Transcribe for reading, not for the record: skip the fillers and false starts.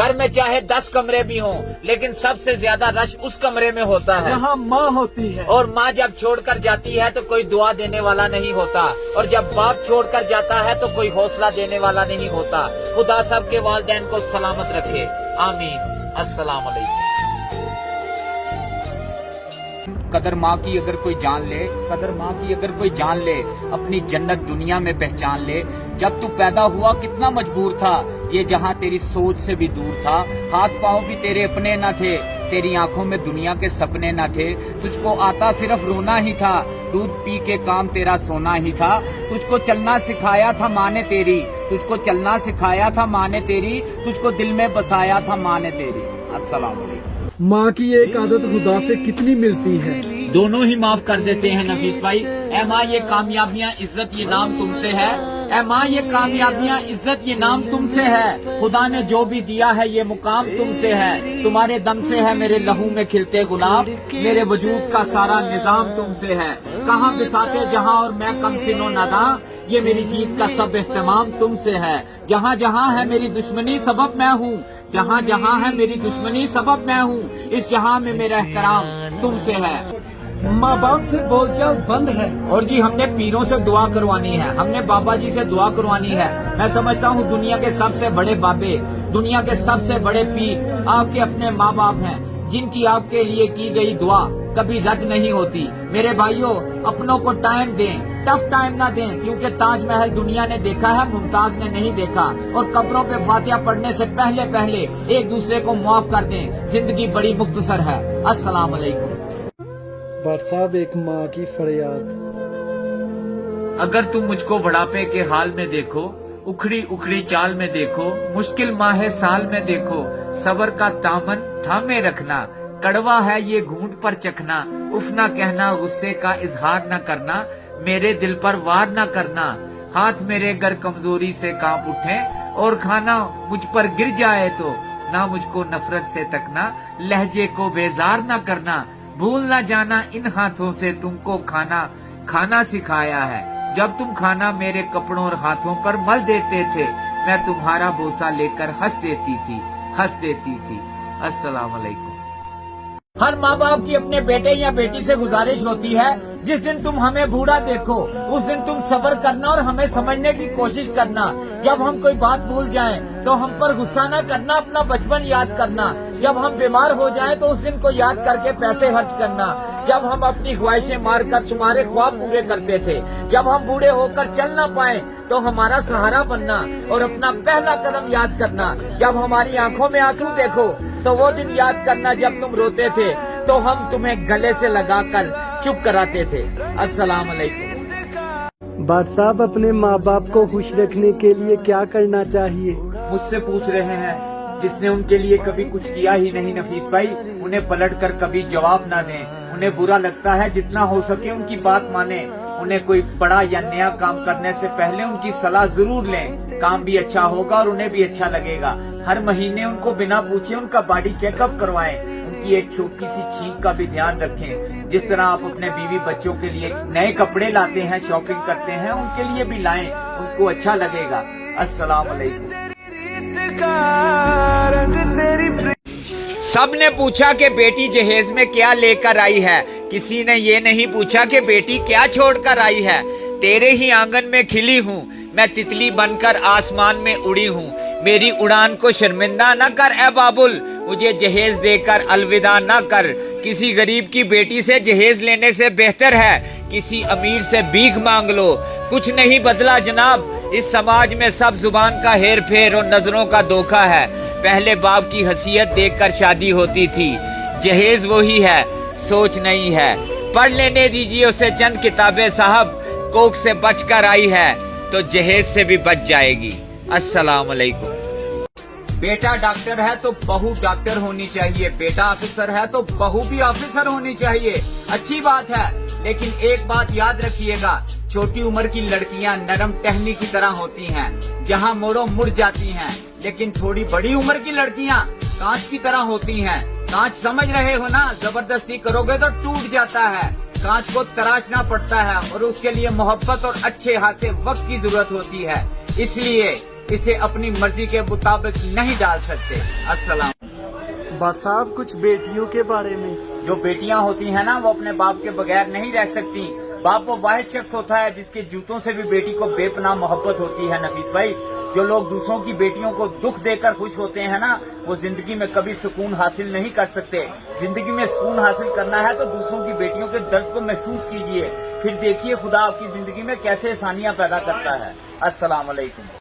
घर में चाहे 10 कमरे भी हों, लेकिन सबसे ज्यादा रश उस कमरे में होता है जहाँ माँ होती है। और माँ जब छोड़कर जाती है तो कोई दुआ देने वाला नहीं होता, और जब बाप छोड़कर जाता है तो कोई हौसला देने वाला नहीं होता। खुदा सबके वालिदैन को सलामत रखे, आमीन। अस्सलाम वालेकुम। कदर माँ की अगर कोई जान ले, कदर माँ की अगर कोई जान ले, अपनी जन्नत दुनिया में पहचान ले। जब तू पैदा हुआ कितना मजबूर था, ये जहाँ तेरी सोच से भी दूर था। हाथ पाँव भी तेरे अपने न थे, तेरी आंखों में दुनिया के सपने न थे। तुझको आता सिर्फ रोना ही था, दूध पी के काम तेरा सोना ही था। तुझको चलना सिखाया था माँ ने तेरी, तुझको चलना सिखाया था माँ ने तेरी, तुझको दिल में बसाया था माँ ने तेरी। अस्सलाम वालेकुम। माँ की एक आदत खुदा से कितनी मिलती है। दोनों ही माफ कर देते हैं नफीस भाई। ए माँ ये कामयाबियाँ इज्जत ये नाम तुमसे है, ए माँ ये कामयाबियाँ इज्जत ये नाम तुमसे है। खुदा ने जो भी दिया है ये मुकाम तुमसे है। तुम्हारे दम से है मेरे लहू में खिलते गुलाब, मेरे वजूद का सारा निजाम तुमसे है। कहाँ बिसाते जहाँ और मैं कम सिनो नादा, ये मेरी जीत का सब एहतमाम तुमसे है। जहाँ जहाँ है मेरी दुश्मनी सबब मैं हूँ, जहाँ जहाँ है मेरी दुश्मनी सबब मैं हूँ। इस जहाँ में मेरा एहतराम तुमसे है। माँ बाप से बोलचाल बंद है। और जी हमने पीरों से दुआ करवानी है, हमने बाबा जी से दुआ करवानी है। मैं समझता हूँ दुनिया के सबसे बड़े बाबे, दुनिया के सबसे बड़े पीर आपके अपने माँ बाप हैं, जिनकी आपके लिए की गई दुआ कभी रद्द नहीं होती। मेरे भाइयों, अपनों को टाइम दें, टफ टाइम ना दें, क्योंकि ताजमहल दुनिया ने देखा है, मुमताज ने नहीं देखा। और कब्रों पे फातिहा पढ़ने से पहले पहले एक दूसरे को माफ कर दें। जिंदगी बड़ी मुख्तसर है। अस्सलाम वालेकुम। भाट साहब, एक माँ की फरियाद। अगर तुम मुझको बुढ़ापे के हाल में देखो, उखड़ी उखड़ी चाल में देखो, मुश्किल माह साल में देखो, सबर का दामन थामे रखना। कड़वा है ये घूंट पर चखना, उफ ना कहना, गुस्से का इजहार न करना, मेरे दिल पर वार न करना। हाथ मेरे गर कमजोरी से कांप उठे और खाना मुझ पर गिर जाए तो ना मुझको नफरत से तकना, लहजे को बेजार न करना। भूल न जाना इन हाथों से तुमको खाना खाना सिखाया है। जब तुम खाना मेरे कपड़ों और हाथों पर मल देते थे, मैं तुम्हारा बोसा लेकर हंस देती थी। अस्सलाम वालेकुम। हर माँ बाप की अपने बेटे या बेटी से गुजारिश होती है, जिस दिन तुम हमें बूढ़ा देखो उस दिन तुम सब्र करना और हमें समझने की कोशिश करना। जब हम कोई बात भूल जाएं तो हम पर गुस्सा न करना, अपना बचपन याद करना। जब हम बीमार हो जाएं तो उस दिन को याद करके पैसे खर्च करना। जब हम अपनी ख्वाहिशें मारकर तुम्हारे ख्वाब पूरे करते थे, जब हम बूढ़े होकर चल ना पाए तो हमारा सहारा बनना और अपना पहला कदम याद करना। जब हमारी आंखों में आंसू देखो तो वो दिन याद करना जब तुम रोते थे तो हम तुम्हें गले से लगाकर चुप कराते थे। अस्सलाम वालेकुम। भाट साहब, अपने माँ बाप को खुश रखने के लिए क्या करना चाहिए? मुझसे पूछ रहे हैं जिसने उनके लिए कभी कुछ किया ही नहीं नफीस भाई। उन्हें पलटकर कभी जवाब ना दें। उन्हें बुरा लगता है, जितना हो सके उनकी बात माने। उन्हें कोई बड़ा या नया काम करने से पहले उनकी सलाह जरूर लें। काम भी अच्छा होगा और उन्हें भी अच्छा लगेगा। हर महीने उनको बिना पूछे उनका बॉडी चेकअप करवाएं। उनकी एक छोटी सी छींक का भी ध्यान रखें। जिस तरह आप अपने बीवी बच्चों के लिए नए कपड़े लाते हैं, शॉपिंग करते हैं, उनके लिए भी लाएं, उनको अच्छा लगेगा। अस्सलाम वालेकुम। सब ने पूछा कि बेटी जहेज में क्या लेकर आई है, किसी ने ये नहीं पूछा कि बेटी क्या छोड़कर आई है। तेरे ही आंगन में खिली हूँ मैं, तितली बनकर आसमान में उड़ी हूँ। मेरी उड़ान को शर्मिंदा न कर ए बाबुल, मुझे जहेज देकर अलविदा न कर। किसी गरीब की बेटी से जहेज लेने से बेहतर है किसी अमीर से भीख मांग लो। कुछ नहीं बदला जनाब, इस समाज में सब जुबान का हेर फेर और नजरों का धोखा है। पहले बाप की हसीयत देखकर शादी होती थी, जहेज वही है, सोच नहीं है। पढ़ लेने दीजिए उसे चंद किताबें साहब, कोख से बचकर आई है तो जहेज से भी बच जाएगी। अस्सलाम वालेकुम। बेटा डॉक्टर है तो बहू डॉक्टर होनी चाहिए, बेटा ऑफिसर है तो बहू भी ऑफिसर होनी चाहिए। अच्छी बात है, लेकिन एक बात याद रखिएगा, छोटी उम्र की लड़कियां नरम टहनी की तरह होती हैं, जहां मोड़ो मुड़ जाती हैं। लेकिन थोड़ी बड़ी उम्र की लड़कियां कांच की तरह होती हैं। कांच समझ रहे हो ना, जबरदस्ती करोगे तो टूट जाता है। कांच को तराशना पड़ता है और उसके लिए मोहब्बत और अच्छे खासे वक्त की जरूरत होती है। इसलिए इसे अपनी मर्जी के मुताबिक नहीं डाल सकते। अस्सलाम। बात साहब कुछ बेटियों के बारे में। जो बेटियां होती हैं ना, वो अपने बाप के बगैर नहीं रह सकती। बाप वो वाहिद शख्स होता है जिसके जूतों से भी बेटी को बेपनाह मोहब्बत होती है। नफीस भाई, जो लोग दूसरों की बेटियों को दुख देकर खुश होते हैं ना, वो जिंदगी में कभी सुकून हासिल नहीं कर सकते। जिंदगी में सुकून हासिल करना है तो दूसरों की बेटियों के दर्द को महसूस कीजिए, फिर देखिए खुदा आपकी जिंदगी में कैसे आसानियां पैदा करता है। अस्सलाम वालेकुम।